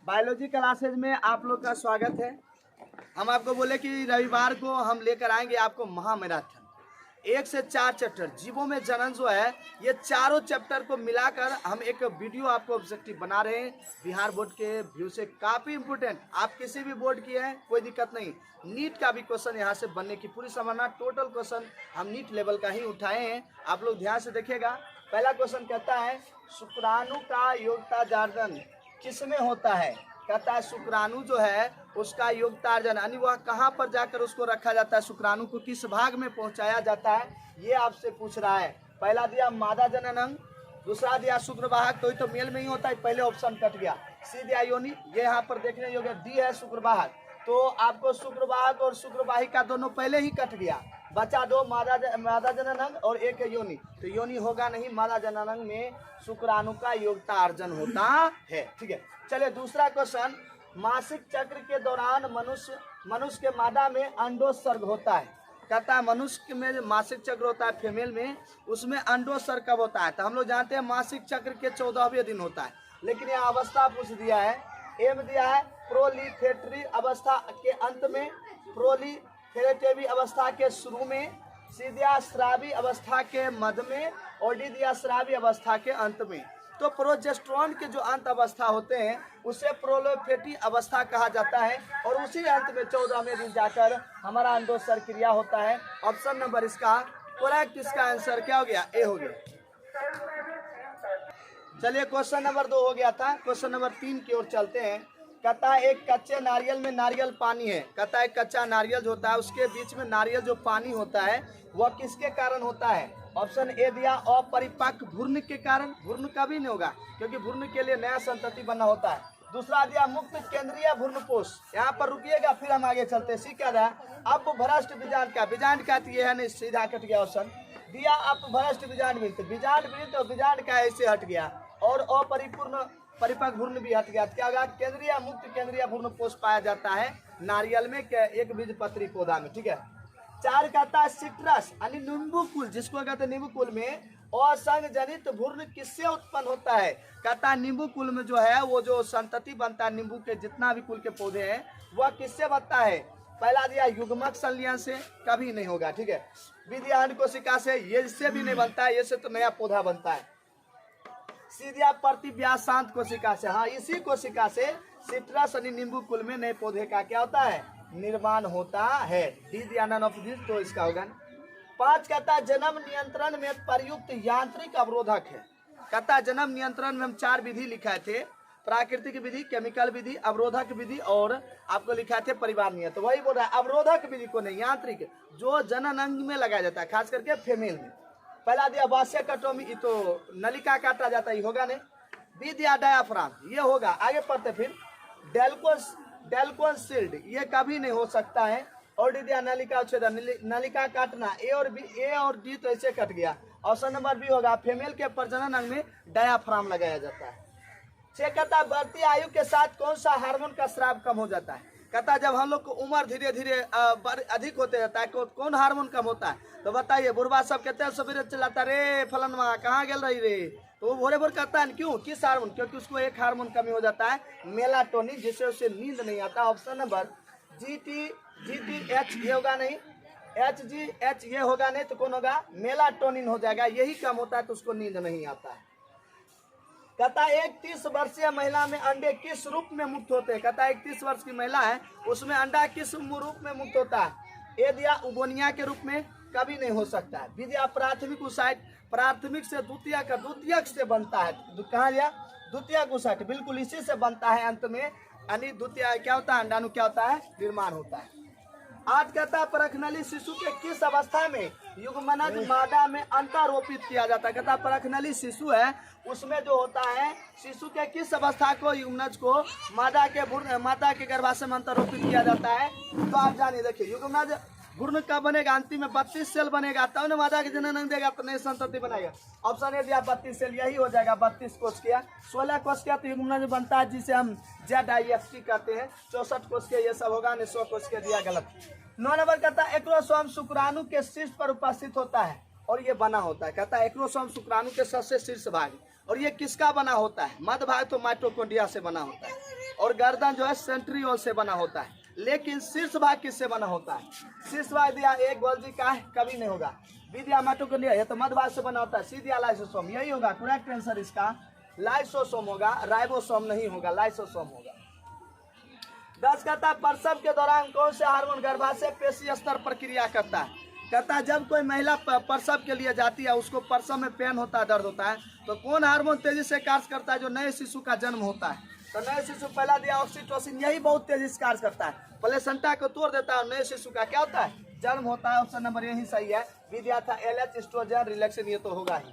Biology classes में आप लोग का स्वागत है। हम आपको बोले कि रविवार को हम लेकर आएंगे आपको महामैराथन 1 से 4 चैप्टर जीवों में जनन जो है, ये चारों चैप्टर को मिलाकर हम एक वीडियो आपको ऑब्जेक्टिव बना रहे हैं। बिहार बोर्ड के व्यू से काफ़ी इंपोर्टेंट, आप किसी भी बोर्ड की हैं कोई दिक्कत नहीं, नीट का भी क्वेश्चन यहाँ से बनने की पूरी संभावना। टोटल क्वेश्चन हम नीट लेवल का ही उठाए हैं, आप लोग ध्यान से देखिएगा। पहला क्वेश्चन कहता है शुक्राणु का योगतार्जन किसमें होता है। कहता है शुक्राणु जो है उसका योगतार्जन यानी वह कहाँ पर जाकर उसको रखा जाता है, शुक्राणु को किस भाग में पहुंचाया जाता है, ये आपसे पूछ रहा है। पहला दिया मादा जननांग, दूसरा दिया शुक्रवाहक, तो ये तो मेल में ही होता है, पहले ऑप्शन कट गया। सी दिया योनि, ये यहाँ पर देखने योग्य डी है शुक्रवाहक, तो आपको शुक्रवाहक और शुक्रवाहिका दोनों पहले ही कट गया, बचा दो मादा जननांग और एक योनि, तो योनि होगा नहीं, मादा जननांग में शुक्राणु का योगतार्जन होता है। ठीक है, चलिए दूसरा क्वेश्चन, मासिक चक्र के दौरान मनुष्य के मादा में अंडोत्सर्ग होता है। कहता है मनुष्य में मासिक चक्र होता है फीमेल में, उसमें अंडोत्सर्ग कब होता है। तो हम लोग जानते हैं मासिक चक्र के 14वें दिन होता है, लेकिन यह अवस्था पूछ दिया है। एम दिया है प्रोलिफेटरी अवस्था के अंत में, प्रोलिफेरेटिव अवस्था के शुरू में, सी दिया स्रावी अवस्था के मध्य में, और डी दिया स्रावी अवस्था के अंत में। तो प्रोजेस्टेरोन के जो अंत अवस्था होते हैं उसे प्रोलिफेटिव अवस्था कहा जाता है, और उसी अंत में 14वें दिन जाकर हमारा अंडोत्सर्ग क्रिया होता है। ऑप्शन नंबर इसका करेक्ट, इसका आंसर क्या हो गया, ए हो गया। चलिए क्वेश्चन नंबर 2 हो गया था, क्वेश्चन नंबर 3 की ओर चलते हैं। कहता है एक कच्चे नारियल में नारियल पानी है। कहता है कच्चा नारियल जो होता है उसके बीच में नारियल जो पानी होता है वह किसके कारण होता है। ऑप्शन ए दिया अपरिपक्व भ्रूण के कारण, भ्रूण कभी नहीं होगा क्योंकि भ्रूण के लिए नया संतति बना होता है। दूसरा दिया मुक्त केंद्रीय भ्रूणपोष, यहाँ पर रुकिएगा फिर हम आगे चलते हैं। क्या रहा अपभ्रष्ट बीजांड का, बीजांड का तो ये है नहीं, सीधा कट गया ऑप्शन दिया अपभ्रष्ट बीजांड वृत्त, बीजांड वृत्त और बीजांड का ऐसे हट गया, और अपरिपूर्ण परिपक्व भ्रूण भी हट गया। क्या होगा, केंद्रीय मुक्त केंद्रीय भ्रूणपोष पाया जाता है नारियल में एक बीजपत्री पौधा में। ठीक है, 4 कहता है सिट्रस यानी नींबू कुल, जिसको कहते हैं नींबू कुल में असंग जनित भ्रूण किससे उत्पन्न होता है। कहता है नींबू कुल में जो है वो जो संतति बनता है नींबू के जितना भी कुल के पौधे हैं वह किससे बनता है। पहला दिया युग्मक संलयन से, कभी नहीं होगा। ठीक है, विधियान कोशिका से, ये इससे भी नहीं बनता है, ये से तो नया पौधा बनता है। सीधा प्रतिव्यासांत कोशिका से, हाँ इसी कोशिका से सिट्रस यानी नींबू कुल में नए पौधे का क्या होता है, निर्माण होता है। डी दिया नन ऑफ दिस, तो इसका होगा। 5 कहता है जन्म नियंत्रण में प्रयुक्त यांत्रिक अवरोधक है। कहता है जन्म नियंत्रण में हम 4 विधि लिखाए थे, प्राकृतिक विधि, केमिकल विधि, अवरोधक विधि और आपको लिखाए थे परिवार नियंत्रण। तो वही बोल रहा है अवरोधक विधि को नहीं, यांत्रिक जो जनन अंग में लगाया जाता है खास करके फीमेल में। पहला दिया वास्यकटोमी, तो नलिका काटा जाता है, होगा नहीं। बी दिया डायाफ्राम, ये होगा, आगे पढ़ते फिर। डेल्कोन सील्ड, ये कभी नहीं हो सकता है। और डी दिया नलिका उच्छेदन, नलिका काटना, ए और डी तो ऐसे कट गया। ऑप्शन नंबर बी होगा, फीमेल के प्रजनन अंग में डायाफ्राम लगाया जाता है। चेक करता बढ़ती आयु के साथ कौन सा हार्मोन का स्राव कम हो जाता है। कहता है जब हम लोग को उम्र धीरे धीरे अधिक होते जाता है कौन हार्मोन कम होता है। तो बताइए, बुढ़वा सब कहते हैं सवेरे चलाता रे फलनवा कहाँ गल रही रे, तो वो भोरे भोर कहता है क्यों, किस हार्मोन, क्योंकि उसको एक हार्मोन कमी हो जाता है मेलाटोनिन, जिससे उसे नींद नहीं आता। ऑप्शन नंबर GTH ये होगा नहीं, HGH ये होगा नहीं, तो कौन होगा, मेलाटोनिन हो जाएगा, यही कम होता है तो उसको नींद नहीं आता है। कहता है एक 30 वर्षीय महिला में अंडे किस रूप में मुक्त होते हैं। कहता है 31 वर्ष की महिला है उसमें अंडा किस रूप में मुक्त होता है। ए दिया उगोनिया के रूप में, कभी नहीं हो सकता है। बी दिया प्राथमिक उसाइट, प्राथमिक से द्वितीय का द्वितीयक से बनता है, कहाँ दिया द्वितीयक उसाइट, बिल्कुल इसी से बनता है अंत में, यानी द्वितीय क्या होता है, अंडाणु क्या होता है, निर्माण होता है। 8 कहता है परखनली शिशु के किस अवस्था में युग्मनज मादा में अंतरोपित किया जाता है। कहता है परखनली शिशु है उसमें जो होता है शिशु के किस अवस्था को युग्मनज को माता के गर्भाशय में अंतरोपित किया जाता है। तो आप जानिए, देखिए युग्मनज भ्रूण कब बनेगा, अंतिम में 32 सेल बनेगा, तब न मादा के जनन देगा तो नई संतति बनाएगा। ऑप्शन ए दिया 32 सेल, यही हो जाएगा 32 कोशिका। 16 कोशिका तो युग्मनज बनता है जिसे हम ZIFT कहते हैं, 64 कोशिका ये सब होगा, 100 कोशिका दिया गलत। 9 नंबर कहता है एक्रोसोम शुक्राणु के शीर्ष पर उपस्थित होता है और ये बना होता है। कहता है एक्रोसोम शुक्राणु के सबसे शीर्ष भाग, और ये किसका बना होता है, मध्य भाग तो माइटोकॉन्ड्रिया से बना होता है। और गर्दन जो है सेंट्रियोल से बना होता है। लेकिन शीर्ष भाग किससे बना होता है? शीर्ष भाग दिया एक गोल्जी का है, कभी नहीं होगा। बी दिया माइटोकॉन्ड्रिया, ये तो मध्य भाग से बना होता है। सी दिया लाइसोसोम, यही होगा करेक्ट आंसर इसका लाइसोसोम होगा, राइबोसोम नहीं होगा, लाइसोसोम होगा। 10 कहता प्रसव के दौरान कौन से हार्मोन गर्भाशय पेशी स्तर पर क्रिया करता है? कहता जब कोई महिला प्रसव के लिए जाती है, उसको प्रसव में पेन होता है, दर्द होता है, तो कौन हार्मोन तेजी से कार्य करता है जो नए शिशु का जन्म होता है? तो नए शिशु पहला दिया ऑक्सीटोसिन, यही बहुत तेजी से कार्य करता है, प्लेसेंटा को तोड़ देता है और नए शिशु का क्या होता है? जन्म होता है। ऑप्शन नंबर यही सही है। विद्या था LH एस्ट्रोजन रिलेक्शन, ये तो होगा ही।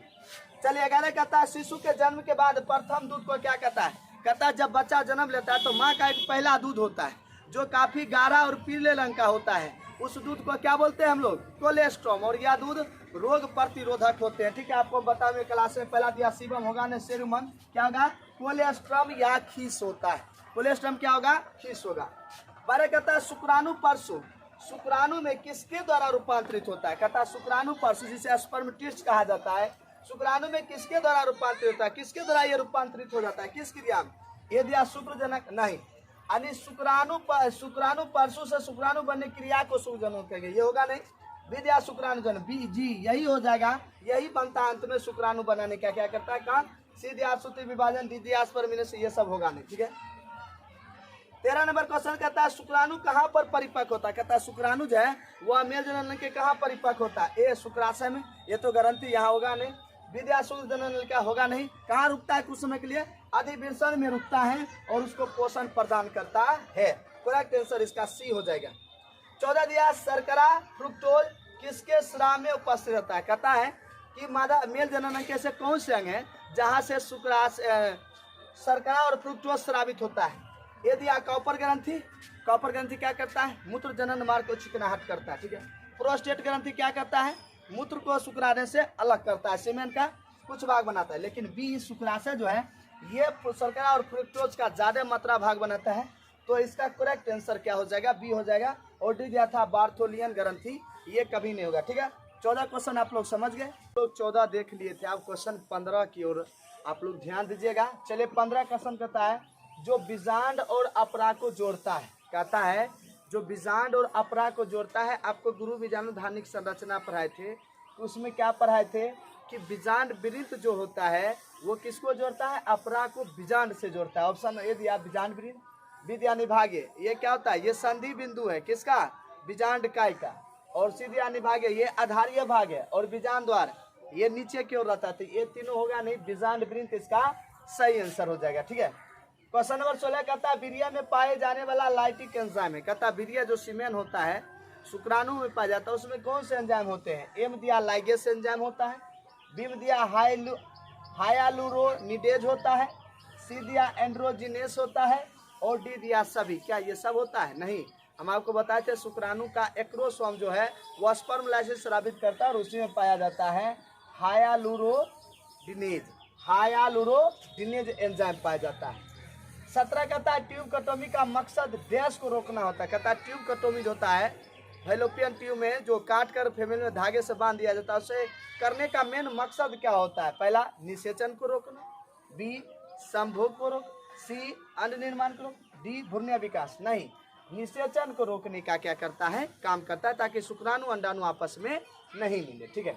चलिए 11 कहता है शिशु के जन्म के बाद प्रथम दूध को क्या कहता है? कहता है जब बच्चा जन्म लेता है तो माँ का एक पहला दूध होता है जो काफी गाढ़ा और पीले रंग का होता है, उस दूध को क्या बोलते हैं हम लोग? कोलेस्ट्रॉम। और यह दूध रोग प्रतिरोधक होते हैं। ठीक है, आपको बता दें क्लास में पहला दिया शिवम होगा न सेरुमन, क्या होगा? कोलेस्ट्रॉम या खीस होता है। कोलेस्ट्रॉम क्या होगा? खीस होगा। 12 कहता है शुक्राणु परशु, शुक्राणु में किसके द्वारा रूपांतरित होता है? कहता है शुक्राणु परशु जिसे स्पर्मेटिस्ट कहा जाता है, शुक्राणु में किसके द्वारा रूपांतरित होता है? किसके द्वारा ये रूपांतरित हो जाता है? किस क्रिया में? ये दिया शुक्रजनक नहीं, यानी शुक्राणु परशु से शुक्राणु बनने क्रिया को शुक्रजनक कहेंगे, ये होगा नहीं। विद्या शुक्राणु जन बी जी यही हो जाएगा, यही बनता है अंत में शुक्राणु बनाने का क्या करता है काम? सीधे आश्रुति विभाजन, दीदी स्पर्मिनेशन, ये सब होगा नहीं। ठीक है, 13 नंबर क्वेश्चन कहता है शुक्राणु कहाँ पर परिपक्व होता है? कहता है शुक्राणु जो है वह मेल जनन के कहाँ परिपक्व होता है? ए शुक्राशय में, ये तो गारंटी यहाँ होगा नहीं। विद्या शुक्र जनन का होगा नहीं। कहाँ रुकता है कुछ समय के लिए? अधिवेशन में रुकता है और उसको पोषण प्रदान करता है। करेक्ट आंसर इसका सी हो जाएगा। 14 दिया शर्करा फ्रुक्टोज किसके स्राव में उपस्थित रहता है? कहता है कि मादा मेल जनन के ऐसे कौन से अंग है जहाँ से शर्करा और फ्रुक्टोज स्रावित होता है? ये दिया कॉपर ग्रंथि, कॉपर ग्रंथि क्या करता है? मूत्र जनन मार्ग को चिकनाहट करता है। ठीक है, प्रोस्टेट ग्रंथि क्या करता है? मूत्र को शुक्राणु से अलग करता है, सीमेन का कुछ भाग बनाता है। लेकिन बी शुक्राशय जो है ये शर्करा और फ्रुक्टोज का ज्यादा मात्रा भाग बनाता है, तो इसका करेक्ट आंसर क्या हो जाएगा? बी हो जाएगा। और डी दिया था बार्थोलियन ग्रंथि, ये कभी नहीं होगा। ठीक है, 14 क्वेश्चन आप लोग समझ गए, लोग 14 देख लिए थे, आप क्वेश्चन 15 की ओर आप लोग ध्यान दीजिएगा। चलिए 15 क्वेश्चन कहता है जो बीजांड और अपरा को जोड़ता है, कहता है जो बीजांड और अपरा को जोड़ता है। आपको गुरु बीजाणु धार्मिक संरचना पढ़ाए थे, तो उसमें क्या पढ़ाए थे कि बीजांड वृत्त जो होता है वो किसको जोड़ता है? अपरा को बीजांड से जोड़ता है। ऑप्शन ए दिया बीजांड वृत्त। विद्या निभागे ये क्या होता है? ये संधि बिंदु है किसका? बीजांड काय का। और सीधिया निभागे ये आधारीय भाग है, और बीजांड द्वार ये नीचे की ओर रहता है। ये तीनों होगा नहीं, बीजांड वृत्त इसका सही आंसर हो जाएगा। ठीक है, क्वेश्चन नंबर 16 कहता है वीर्य में पाए जाने वाला लाइटिक एंजाइम है। कहता है वीर्य जो सीमेन होता है शुक्राणु में पाया जाता है, उसमें कौन से एंजाइम होते हैं? एम दिया लाइगेस एंजाइम होता है, बी दिया हायालुरोनिडेज होता है, सी दिया एंड्रोजिनेस होता है, और डी दिया सभी। क्या ये सब होता है? नहीं, हम आपको बताए थे शुक्राणु का एक्रोसोम जो है वह स्पर्म लाइसिस स्रावित करता है और उसी में पाया जाता है हायालुरोडिनेज एंजाइम पाया जाता है। 17 कहता है ट्यूबकटोमी का मकसद डैश को रोकना होता है। कहता है ट्यूबकटोमी जो होता है फैलोपियन ट्यूब में जो काट कर फीमेल में धागे से बांध दिया जाता है, उसे करने का मेन मकसद क्या होता है? पहला निषेचन को रोकना, बी संभोग को रोक, सी अंड निर्माण को रोक, डी भ्रूण विकास। नहीं, निषेचन को रोकने का क्या करता है? काम करता है, ताकि शुक्राणु अंडाणु आपस में नहीं मिले। ठीक है,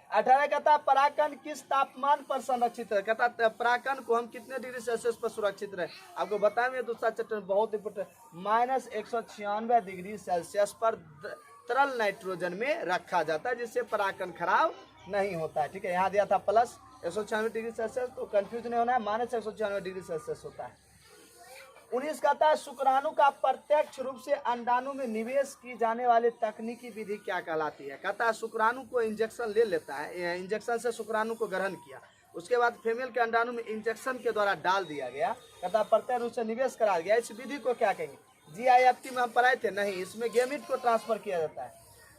18 कहता है परागकण किस तापमान पर संरक्षित है? कहता है परागकण को हम कितने डिग्री सेल्सियस पर सुरक्षित रहे? आपको बताएंगे दूसरा चैप्टर बहुत इंपोर्टेंट, -196 डिग्री सेल्सियस पर तरल नाइट्रोजन में रखा जाता है, जिससे परागकण खराब नहीं होता है। ठीक है, यहाँ दिया था +196 डिग्री सेल्सियस, तो कंफ्यूज नहीं होना है, -196 डिग्री सेल्सियस होता है। 19 कहता है शुक्राणु का प्रत्यक्ष रूप से अंडाणु में निवेश की जाने वाली तकनीकी विधि क्या कहलाती है? कहता है शुक्राणु को इंजेक्शन ले लेता है, इंजेक्शन से शुक्राणु को ग्रहण किया, उसके बाद फीमेल के अंडाणु में इंजेक्शन के द्वारा डाल दिया गया। कहता है प्रत्यक्ष रूप से निवेश करा गया, इस विधि को क्या कहेंगे? GIFT में हम पढ़ाए थे, नहीं, इसमें गेमिट को ट्रांसफर किया जाता है।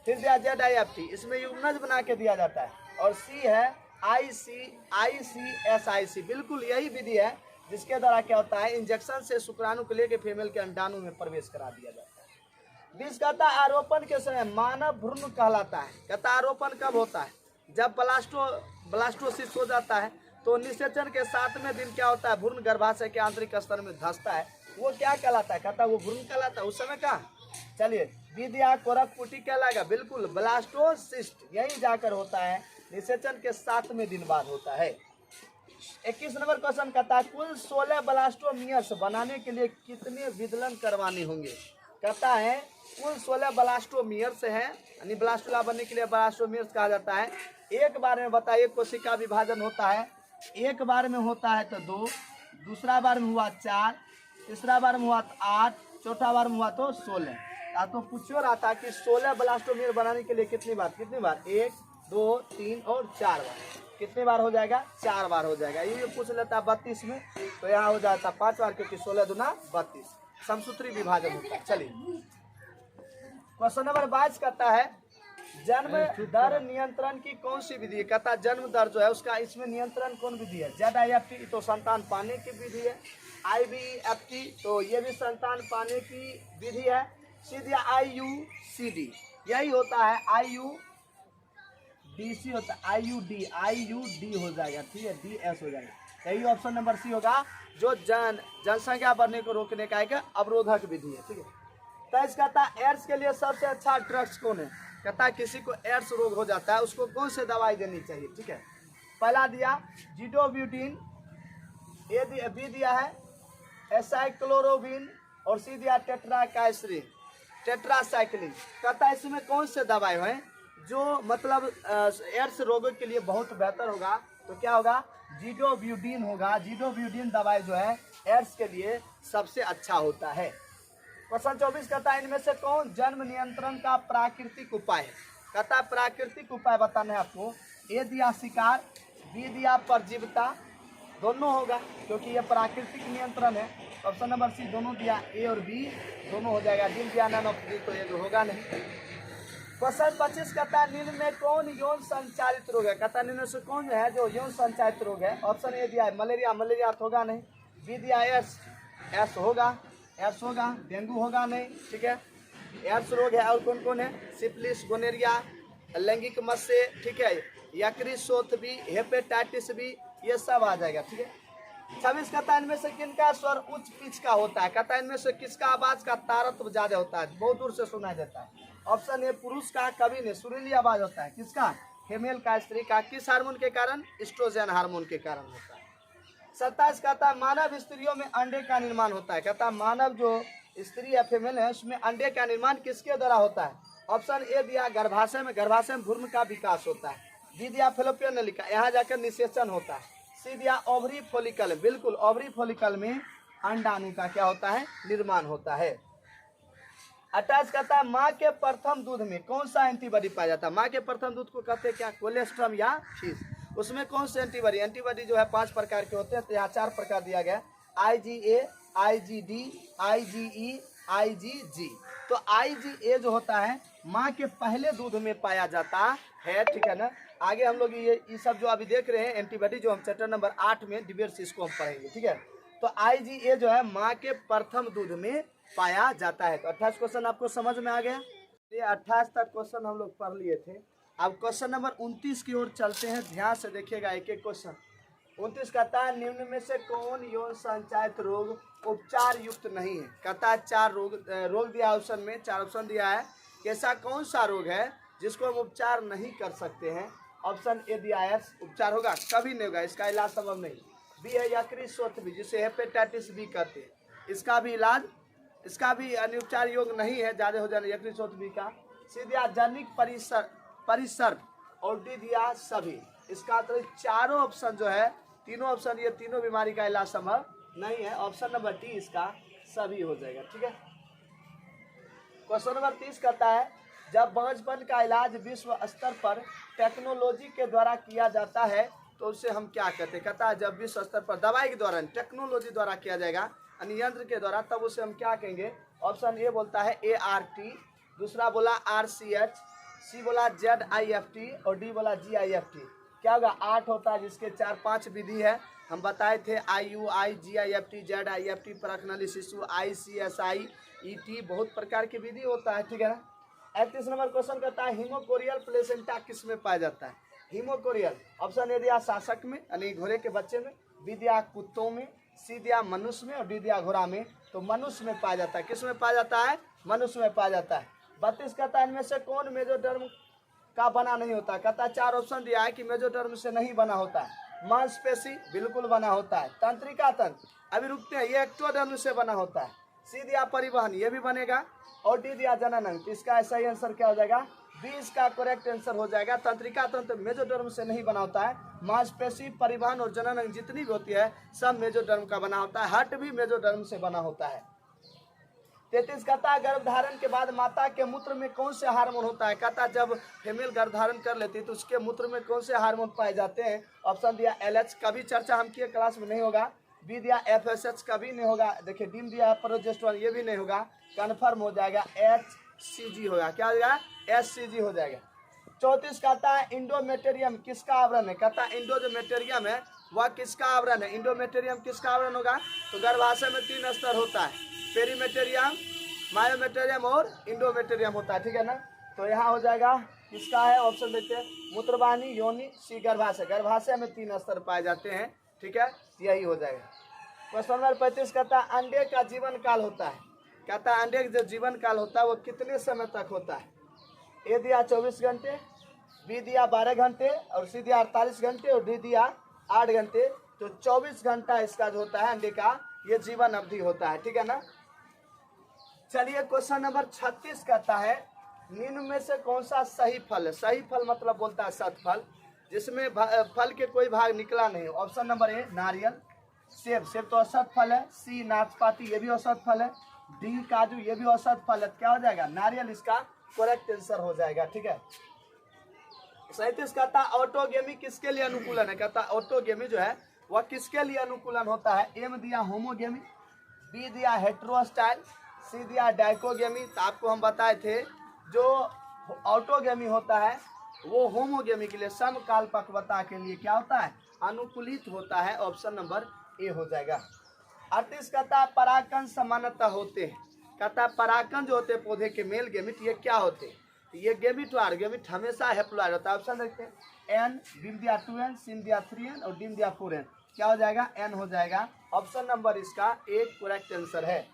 फिर दिया ZIFT, इसमें युग्मज बना के दिया जाता है। और C है ICSIC, बिल्कुल यही विधि है जिसके द्वारा क्या होता है? इंजेक्शन से शुक्राणु को लेकर फीमेल के अंडाणु में प्रवेश करा दिया जाता है। 20 कहता है आरोपण के समय मानव भ्रूण कहलाता है। कहता है आरोपण कब होता है? जब ब्लास्टोसिस हो जाता है, तो निषेचन के 7वें दिन क्या होता है, भ्रूण गर्भाशय के आंतरिक स्तर में धंसता है, वो क्या कहलाता है, कहता है वो भ्रूण कहलाता है उस समय का। चलिए विद्या कोरक पुटी कहलाएगा, बिल्कुल ब्लास्टोसिस्ट यही जाकर होता है निषेचन के 7वें दिन बाद होता है। 21 नंबर क्वेश्चन कहता है कुल 16 ब्लास्टोमियर्स बनाने के लिए कितने विदलन करवाने होंगे। कहता है कुल 16 ब्लास्टोमियर्स है, यानी ब्लास्टुला बनने के लिए ब्लास्टोमियर्स कहा जाता है। एक बार में बताइए कोशिका विभाजन होता है, एक बार में होता है तो 2, दूसरा बार में हुआ 4, तीसरा बार में हुआ 8, चौथा बार में हुआ तो 16। तो पूछो रहा था कि 16 ब्लास्टोमियर बनाने के लिए कितनी बार 1, 2, 3 और 4 बार, कितनी बार हो जाएगा, 4 बार हो जाएगा। ये पूछ लेता 32 में, तो यहाँ हो जाता 5 बार, क्योंकि 16 दूना 32 समसूत्री विभाजन होता है। चलिए क्वेश्चन नंबर 22 कहता है जन्म दर नियंत्रण की कौन सी विधि है। कहता है जन्म दर जो है उसका इसमें नियंत्रण कौन विधि है। ZIFT तो संतान पाने की विधि है, IVFT तो ये भी संतान पाने की विधि है, सीधे IUCD यही होता है, IUDC होता है, IUD हो जाएगा, ठीक है, DS हो जाएगा। यही ऑप्शन नंबर सी होगा जो जनसंख्या बढ़ने को रोकने का एक अवरोधक विधि है, ठीक है। तो कहता है एड्स के लिए सबसे अच्छा ड्रग्स कौन है। कहता है किसी को एड्स रोग हो जाता है उसको कौन से दवाई देनी चाहिए, ठीक है। पहला दिया जिडोब्यूटिन, बी दिया है एसाइक्लोरोबिन और सी दिया टेट्राकाइसरिन, टेट्रासाइक्लिन। कहता है इसमें कौन से दवाई है जो मतलब एड्स रोगों के लिए बहुत बेहतर होगा, तो क्या होगा, जिडोब्यूटिन होगा। जिडोब्यूटिन दवाई जो है एड्स के लिए सबसे अच्छा होता है। क्वेश्चन 24 कहता है इनमें से कौन जन्म नियंत्रण का प्राकृतिक उपाय है। कहता है प्राकृतिक उपाय बताना है आपको। ए दिया शिकार, बी दिया परजीवता, दोनों होगा क्योंकि ये प्राकृतिक नियंत्रण है। ऑप्शन नंबर सी दोनों दिया, ए और बी दोनों हो जाएगा। डी दिया नन ऑफ डी, तो ये जो होगा नहीं। क्वेश्चन 25 कहता है निम्न में कौन यौन संचालित रोग है। कहता है निम्न से कौन है जो यौन संचालित रोग है। ऑप्शन ए दिया है मलेरिया, मलेरिया तो होगा नहीं। बी दिया एड्स, एड्स होगा, एड्स होगा। डेंगू होगा नहीं, ठीक है, एड्स रोग है। और कौन कौन है, सिफिलिस, गोनेरिया, लैंगिक मस्से, ठीक है, यकृत भी, हेपेटाइटिस भी, ये सब आ जाएगा, ठीक है। 26 कहता है इनमें से किनका स्वर उच्च पिच का होता है। कहता है इनमें से किसका आवाज का तारत्व ज्यादा होता है, बहुत दूर से सुनाई देता है। ऑप्शन ए पुरुष का, कभी नहीं, सुरीली आवाज होता है। किसका, फीमेल का, स्त्री का। किस हार्मोन के कारण, एस्ट्रोजन हार्मोन के कारण होता है। 27 कहता है मानव स्त्रियों में अंडे का निर्माण होता है। कहता है मानव जो स्त्री या फीमेल है उसमें अंडे का निर्माण किसके द्वारा होता है। ऑप्शन ए दिया गर्भाशय में, गर्भाशय में भ्रूण का विकास होता है। बी दिया फेलोपियन नलिका, यहाँ जाकर निषेचन होता है। सी दिया ओवरी फॉलिकल, बिल्कुल ओवरी फॉलिकल में अंडाणु का क्या होता है, निर्माण होता है। 28 कहता है माँ के प्रथम दूध में कौन सा एंटीबॉडी पाया जाता है। माँ के प्रथम दूध को कहते हैं क्या, कोलेस्ट्रम या फीस। उसमें कौन से एंटीबॉडी, एंटीबॉडी जो है 5 प्रकार के होते हैं, तो यहाँ 4 प्रकार दिया गया, IgA, IgD, IgE, IgG। तो IgA जो होता है माँ के पहले दूध में पाया जाता है, ठीक है ना। आगे हम लोग ये सब जो अभी देख रहे हैं एंटीबॉडी, जो हम चैप्टर नंबर 8 में डिबेट्स इसको हम पढ़ेंगे, ठीक है। तो IgA जो है माँ के प्रथम दूध में पाया जाता है। तो 28 क्वेश्चन आपको समझ में आ गया। ये 28 तक क्वेश्चन हम लोग पढ़ लिए थे। अब क्वेश्चन नंबर 29 की ओर चलते हैं, ध्यान से देखिएगा एक एक क्वेश्चन। 29 कहता है निम्न में से कौन यौन संचालित रोग उपचार युक्त नहीं है। कहता है 4 रोग दिया ऑप्शन में, 4 ऑप्शन दिया है। कैसा कौन सा रोग है जिसको हम उपचार नहीं कर सकते हैं। ऑप्शन ए दिया है उपचार होगा, कभी नहीं होगा, इसका इलाज संभव नहीं। बी है यकृत भी, जिसे हेपेटाइटिस बी कहते हैं, इसका भी इलाज, इसका भी अनुपचार योग नहीं है, ज्यादा हो जाने यकृत बी का। सी दिया जनिक परिसर और डी दिया सभी। इसका तो चारों ऑप्शन जो है, तीनों ऑप्शन, ये तीनों बीमारी का इलाज संभव नहीं है। ऑप्शन नंबर डी इसका सभी हो जाएगा, ठीक है। क्वेश्चन नंबर 30 कहता है जब बांझपन का इलाज विश्व स्तर पर टेक्नोलॉजी के द्वारा किया जाता है तो उसे हम क्या कहते हैं। कहता है जब विश्व स्तर पर दवाई के द्वारा, टेक्नोलॉजी द्वारा किया जाएगा, यंत्र के द्वारा, तब उसे हम क्या कहेंगे। ऑप्शन ए बोलता है ART, दूसरा बोला RCH, सी बोला ZIFT और डी बोला GIFT। क्या होगा, 8 होता है जिसके 4-5 विधि है, हम बताए थे IUI, GIFT, ZIFT, परखनली शिशु, ICSI, ET, बहुत प्रकार की विधि होता है, ठीक है ना। 31 नंबर क्वेश्चन कहता है हीमोकोरियल प्लेसेंटा किस में पाया जाता है। हिमोकोरियल। ऑप्शन ए दिया शासक में यानी घोड़े के बच्चे में, बी दिया कुत्तों में, सी दिया मनुष्य में और डी दिया घोड़ा में। तो मनुष्य में पाया जाता है। किस में पाया जाता है? मनुष्य में पाया जाता है। 32 कहता है इनमें से कौन मेजोडर्म का बना नहीं होता? कहता 4 ऑप्शन दिया है कि मेजोडर्म से नहीं बना होता है। मांसपेशी बिल्कुल बना होता है। तंत्रिका तंत्र अभी रुकते हैं, ये एक्टोडर्म से बना होता है। सी दिया परिवहन, ये भी बनेगा। और डी दिया जनन। तो इसका सही आंसर क्या हो जाएगा? बी इसका करेक्ट आंसर हो जाएगा। तंत्रिका तंत्र मेजोडर्म से नहीं बना होता है। मांसपेशी, परिवहन और जनन अंग जितनी भी होती है सब मेजोडर्म का बना होता है। हार्ट भी मेजोडर्म से बना होता है। 33 कहता है गर्भधारण के बाद माता के मूत्र में कौन से हार्मोन होता है? कहता जब फीमेल गर्भधारण कर लेती है तो उसके मूत्र में कौन से हार्मोन पाए जाते हैं? ऑप्शन दिया LH, कभी चर्चा हम किए, क्लास में नहीं होगा। बी दिया FSH, कभी नहीं होगा। देखिए डी दिया प्रोजेस्टेरोन, ये भी नहीं होगा। कन्फर्म हो जाएगा HCG होगा। क्या हो जाएगा? HCG हो जाएगा। 34 कहता है इंडोमेटेरियम किसका आवरण है? कहता है इंडोमेटेरियम है वह किसका आवरण है? इंडोमेटेरियम किसका आवरण होगा? तो गर्भाशय में 3 स्तर होता है, पेरीमेटेरियम, मायोमेटेरियम और इंडोमेटेरियम होता है। ठीक है ना? तो यहाँ हो जाएगा किसका है? ऑप्शन देखते हैं, मूत्रवाहिनी, योनि, सी गर्भाशय। गर्भाशय में 3 स्तर पाए जाते हैं। ठीक है, यही हो जाएगा। क्वेश्चन नंबर 35 कहता है अंडे का जीवन काल होता है। कहता है अंडे का जो जीवन काल होता है वो कितने समय तक होता है? ए दिया 24 घंटे, बी दिया 12 घंटे और सी दिया 48 घंटे और डी दिया 8 घंटे। तो 24 घंटा इसका जो होता है अंडे का ये जीवन अवधि होता है। ठीक है ना? चलिए क्वेश्चन नंबर 36 कहता है निम्न में से कौन सा सही फल है? सही फल मतलब बोलता है सतफल, जिसमें फल के कोई भाग निकला नहीं। ऑप्शन नंबर ए नारियल, सेब, सेब तो औसत फल है। सी नाशपाती, ये भी औसत फल है। डी काजू, ये भी औसत फल है। क्या हो जाएगा? नारियल इसका करेक्ट आंसर हो जाएगा। ठीक है। 37 कहता ऑटोगेमी किसके लिए अनुकूलन है? कहता ऑटोगेमी जो है वह किसके लिए अनुकूलन होता है? एम दिया होमोगेमी, बी दिया हेट्रोस्टाइल, सी दिया डाइकोगेमी। तो आपको हम बताए थे जो ऑटोगेमी होता है वो होमोगेमी के लिए समकालपक्वता के लिए क्या होता है? अनुकूलित होता है। ऑप्शन नंबर ए हो जाएगा। 38 कहता परागकण समानतः होते हैं। कहता परागकण जो होते हैं पौधे के मेल गेमिट ये क्या होते हैं? तो ये गेमिटवार, गेमिट हमेशा हैप्लॉइड होता है। ऑप्शन देखते हैं एन, बी दिया 2n, सी दिया 3n और डी दिया 4n। क्या हो जाएगा? एन हो जाएगा। ऑप्शन नंबर इसका एक करेक्ट आंसर है।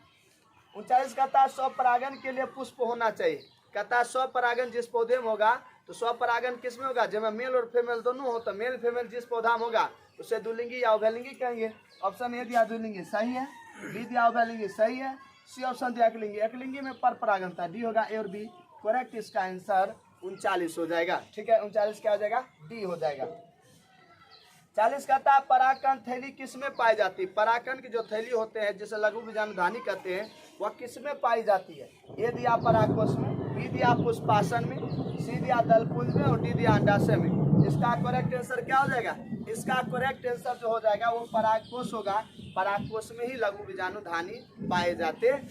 39 कहता स्वपरागन के लिए पुष्प होना चाहिए। कहता स्वपरागन जिस पौधे में होगा तो स्वपरागन किस में होगा? जब मेल और फीमेल दोनों हो तो मेल फीमेल जिस पौधा में होगा उसे द्विलिंगी या उभयलिंगी कहेंगे। ऑप्शन ए दिया द्विलिंगी, सही है। बी दिया उभयलिंगी, सही है। सी ऑप्शन दिया एकलिंगी, एकलिंगी में पर परागन था। डी होगा ए और बी। करेक्ट इसका आंसर 39 हो जाएगा। ठीक है, 39 क्या हो जाएगा? डी हो जाएगा। 40 कहता है परागकण थैली किस में पाई जाती है? परागकण की जो थैली होते हैं जिसे लघु बीजाणुधानी कहते हैं वह किस में पाई जाती है? ए दिया परागकोश में, बी दिया पुष्पासन में, सी दिया दलपुंज में और डी दिया अंडाशय में। इसका करेक्ट आंसर क्या हो जाएगा? इसका करेक्ट आंसर जो हो जाएगा वो परागकोश होगा। परागकोश में ही लघु बीजाणुधानी पाए जाते हैं।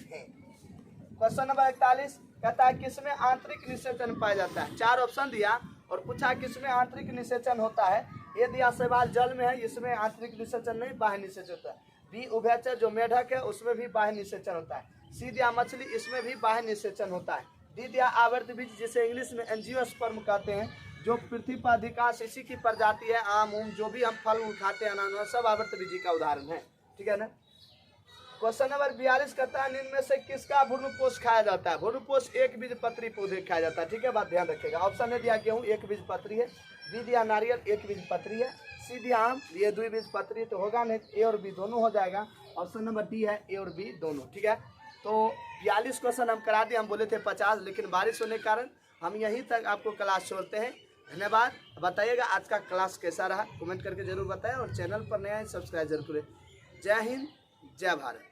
क्वेश्चन नंबर 41 कहता है किसमें आंतरिक निषेचन पाया जाता है? 4 ऑप्शन दिया और पूछा किसमें आंतरिक निषेचन होता है। ये दिया शैवाल जल में है, इसमें आंतरिक निषेचन नहीं बाह्य निषेचन होता है। बी उभयचर जो मेढक है उसमें भी बाह्य निषेचन होता है। सी दिया मछली, इसमें भी बाह्य निषेचन होता है। डी दिया आवर्त बीज जिसे इंग्लिश में एंजियोस्पर्म कहते हैं, जो पृथ्वी पर अधिकांश इसी की प्रजाति है। आम उम जो भी हम फल खाते हैं अनानास सब आवर्त बीजी का उदाहरण है। ठीक है ना? क्वेश्चन नंबर 42 कहता है निम्न में से किसका भ्रूणपोष खाया जाता है? भ्रूणपोष एक बीजपत्री पौधे खाया जाता है। ठीक है, बात ध्यान रखिएगा। ऑप्शन ए दिया गेहूँ, एक बीजपत्री है। बी दिया नारियल, एक बीजपत्री है। सी दिया आम, ये 2 बीजपत्री तो होगा नहीं, ए और बी दोनों हो जाएगा। ऑप्शन नंबर डी है ए और बी दोनों। ठीक है, तो 42 क्वेश्चन हम करा दिए। हम बोले थे 50, लेकिन बारिश होने के कारण हम यहीं तक आपको क्लास छोड़ते हैं। धन्यवाद। बताइएगा आज का क्लास कैसा रहा, कमेंट करके जरूर बताएं और चैनल पर नया है सब्सक्राइब जरूर करें। जय हिंद, जय भारत।